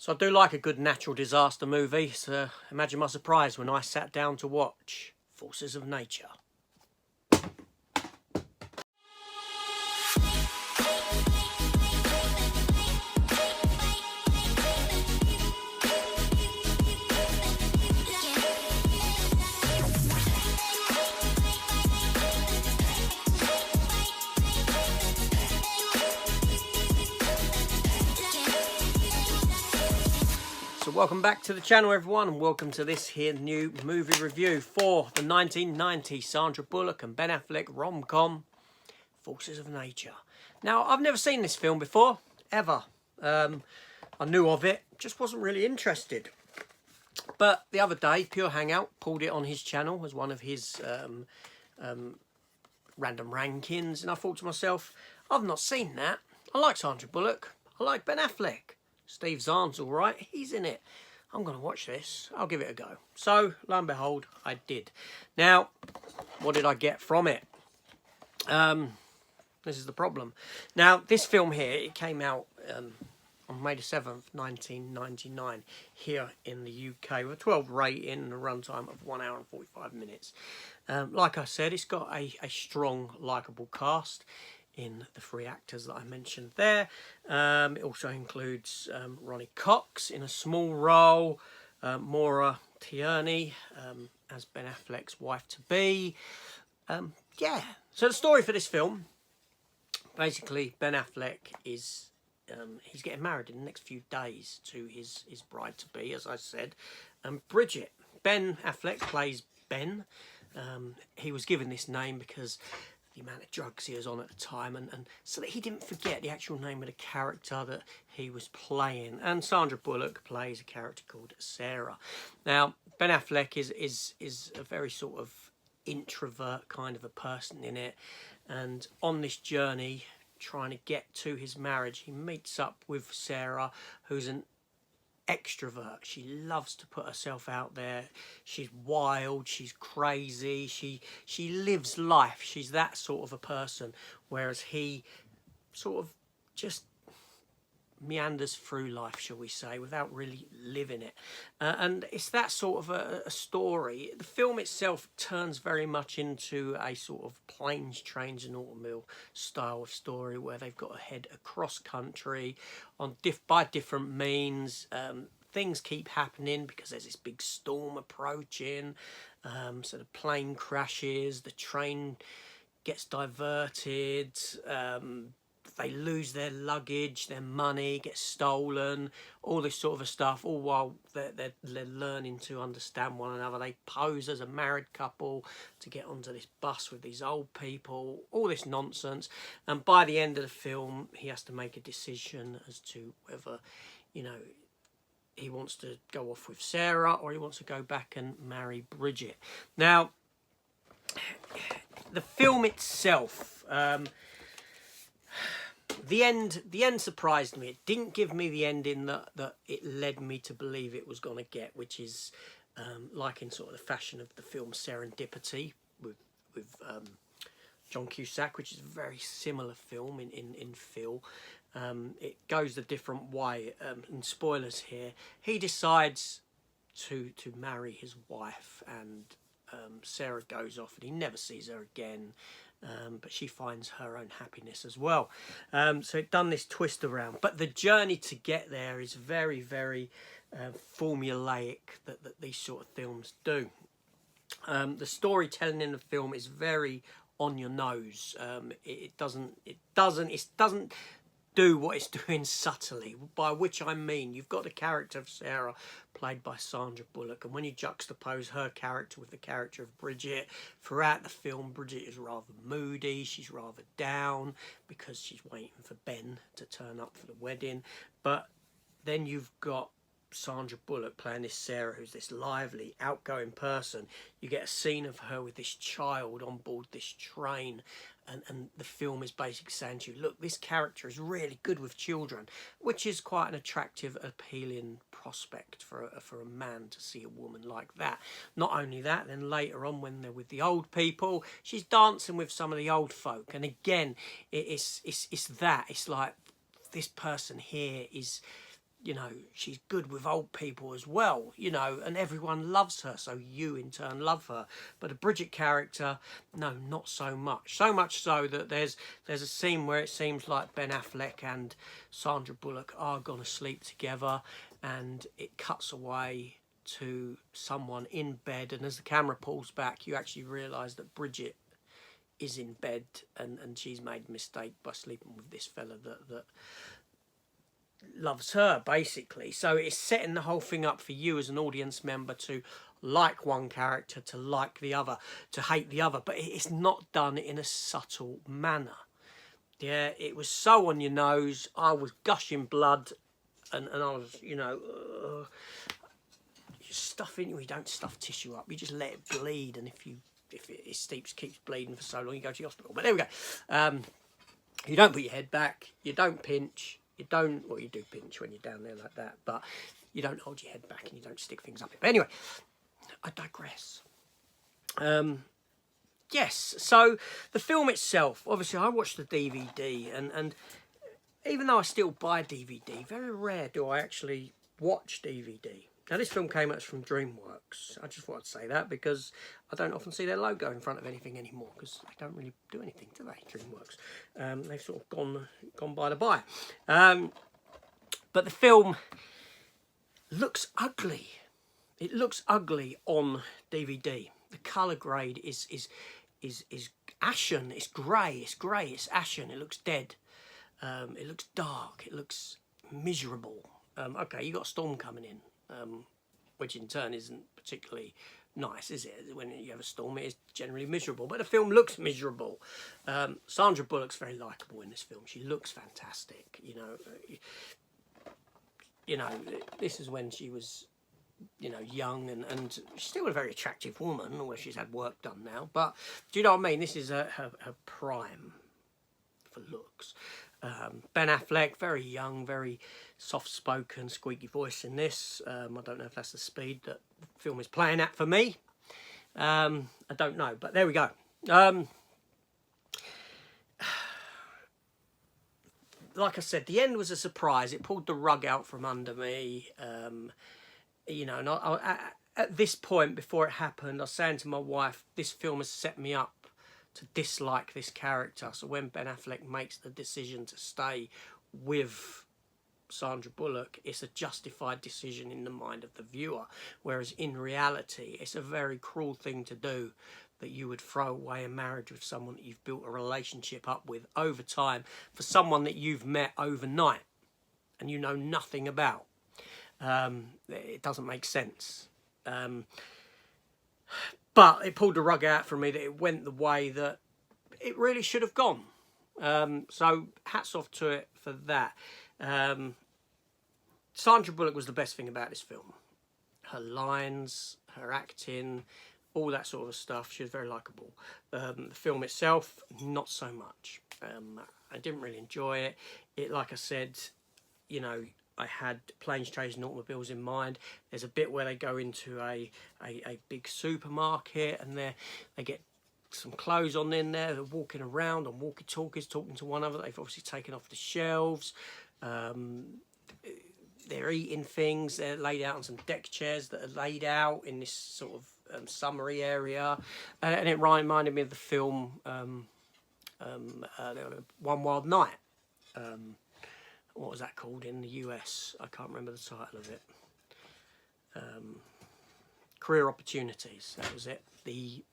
So I do like a good natural disaster movie, so imagine my surprise when I sat down to watch Forces of Nature. So welcome back to the channel, everyone, and welcome to this here new movie review for the 1990 Sandra Bullock and Ben Affleck rom-com Forces of Nature. Now, I've never seen this film before, ever. I knew of it, just wasn't really interested. But the other day, Pure Hangout pulled it on his channel as one of his random rankings, and I thought to myself, I've not seen that. I like Sandra Bullock. I like Ben Affleck. Steve Zahn's all right. He's in it. I'm going to watch this. I'll give it a go. So, lo and behold, I did. Now, what did I get from it? This is the problem. Now, this film here, it came out on May the 7th, 1999, here in the UK, with a 12 rating and a runtime of 1 hour and 45 minutes. Like I said, it's got a strong, likeable cast in the three actors that I mentioned there. It also includes Ronny Cox in a small role, Maura Tierney as Ben Affleck's wife-to-be. Yeah, so the story for this film, basically Ben Affleck is he's getting married in the next few days to his bride-to-be, as I said, Bridget. Ben Affleck plays Ben. He was given this name because the amount of drugs he was on at the time, and so that he didn't forget the actual name of the character that he was playing. And Sandra Bullock plays a character called Sarah. Now, Ben Affleck is a very sort of introvert kind of a person in it, and on this journey trying to get to his marriage, he meets up with Sarah, who's an extrovert. She loves to put herself out there. She's wild, she's crazy, she lives life. She's that sort of a person, whereas he sort of just meanders through life, shall we say, without really living it. And it's that sort of a story. The film itself turns very much into a sort of planes, trains and automobile style of story, where they've got to head across country on by different means. Things keep happening because there's this big storm approaching. So the plane crashes, the train gets diverted, they lose their luggage, their money gets stolen, all this sort of stuff, all while they're learning to understand one another. They pose as a married couple to get onto this bus with these old people, all this nonsense. And by the end of the film, he has to make a decision as to whether, you know, he wants to go off with Sarah or he wants to go back and marry Bridget. Now, the film itself, the end surprised me. It didn't give me the ending that it led me to believe it was going to get, which is like in sort of the fashion of the film Serendipity with John Cusack, which is a very similar film in feel. It goes a different way, and spoilers here. He decides to marry his wife, and Sarah goes off and he never sees her again. But she finds her own happiness as well. So it done this twist around. But the journey to get there is very, very formulaic that these sort of films do. The storytelling in the film is very on your nose. It doesn't do what it's doing subtly, by which I mean you've got the character of Sarah played by Sandra Bullock, and when you juxtapose her character with the character of Bridget, throughout the film Bridget is rather moody, she's rather down because she's waiting for Ben to turn up for the wedding. But then you've got Sandra Bullock playing this Sarah, who's this lively, outgoing person. You get a scene of her with this child on board this train, and the film is basically saying to you, look, this character is really good with children, which is quite an attractive, appealing prospect for a man to see a woman like that. Not only that, then later on when they're with the old people, she's dancing with some of the old folk, and again, it's that. It's like this person here is you know, she's good with old people as well, you know, and everyone loves her, so you in turn love her. But the Bridget character, no, not so much. So much so that there's a scene where it seems like Ben Affleck and Sandra Bullock are gonna sleep together, and it cuts away to someone in bed, and as the camera pulls back, you actually realise that Bridget is in bed, and she's made a mistake by sleeping with this fella that loves her, basically. So it's setting the whole thing up for you as an audience member to like one character, to like the other, to hate the other, but it's not done in a subtle manner. Yeah, it was so on your nose. I was gushing blood, and I was, you know, you don't stuff tissue up, you just let it bleed, and if it keeps bleeding for so long, you go to the hospital. But there we go. You don't put your head back, you don't pinch, you do pinch when you're down there like that, but you don't hold your head back and you don't stick things up. But anyway, I digress. Yes, so the film itself, obviously I watched the DVD, and even though I still buy DVD, very rare do I actually watch DVD. Now this film came out from DreamWorks. I just thought I'd say that because I don't often see their logo in front of anything anymore, because they don't really do anything, do they, DreamWorks? They've sort of gone by the by. But the film looks ugly. It looks ugly on DVD. The colour grade is ashen. It's grey. It's ashen. It looks dead. It looks dark. It looks miserable. Okay, you got a storm coming in. Which in turn isn't particularly nice, is it? When you have a storm, it is generally miserable. But the film looks miserable. Sandra Bullock's very likeable in this film. She looks fantastic. You know, this is when she was, you know, young, and she's still a very attractive woman, although she's had work done now. But do you know what I mean? This is her prime for looks. Ben Affleck, very young, very soft-spoken, squeaky voice in this. I don't know if that's the speed that the film is playing at for me. I don't know, but there we go. Like I said, the end was a surprise. It pulled the rug out from under me. You know, and at this point, before it happened, I was saying to my wife, this film has set me up to dislike this character. So when Ben Affleck makes the decision to stay with Sandra Bullock, it's a justified decision in the mind of the viewer, whereas in reality it's a very cruel thing to do, that you would throw away a marriage with someone that you've built a relationship up with over time for someone that you've met overnight and you know nothing about. It doesn't make sense. But it pulled the rug out from me that it went the way that it really should have gone. So hats off to it for that. Sandra Bullock was the best thing about this film. Her lines, her acting, all that sort of stuff. She was very likeable. The film itself, not so much. I didn't really enjoy it. Like I said, you know, I had Planes, Trains and Automobiles in mind. There's a bit where they go into a big supermarket, and they get some clothes on in there. They're walking around on walkie-talkies, talking to one another. They've obviously taken off the shelves. They're eating things. They're laid out on some deck chairs that are laid out in this sort of summery area. And it reminded me of the film One Wild Night. What was that called in the US? I can't remember the title of it. Career Opportunities, that was it. The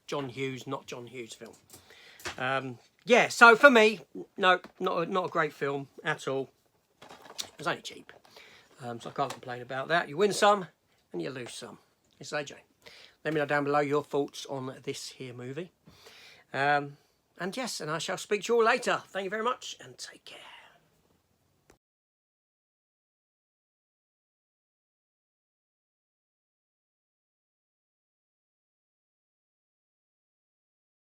John Hughes, not John Hughes film. Yeah, so for me, no, not a great film at all. It was only cheap. So I can't complain about that. You win some and you lose some. It's AJ. Let me know down below your thoughts on this here movie. And yes, and I shall speak to you all later. Thank you very much and take care.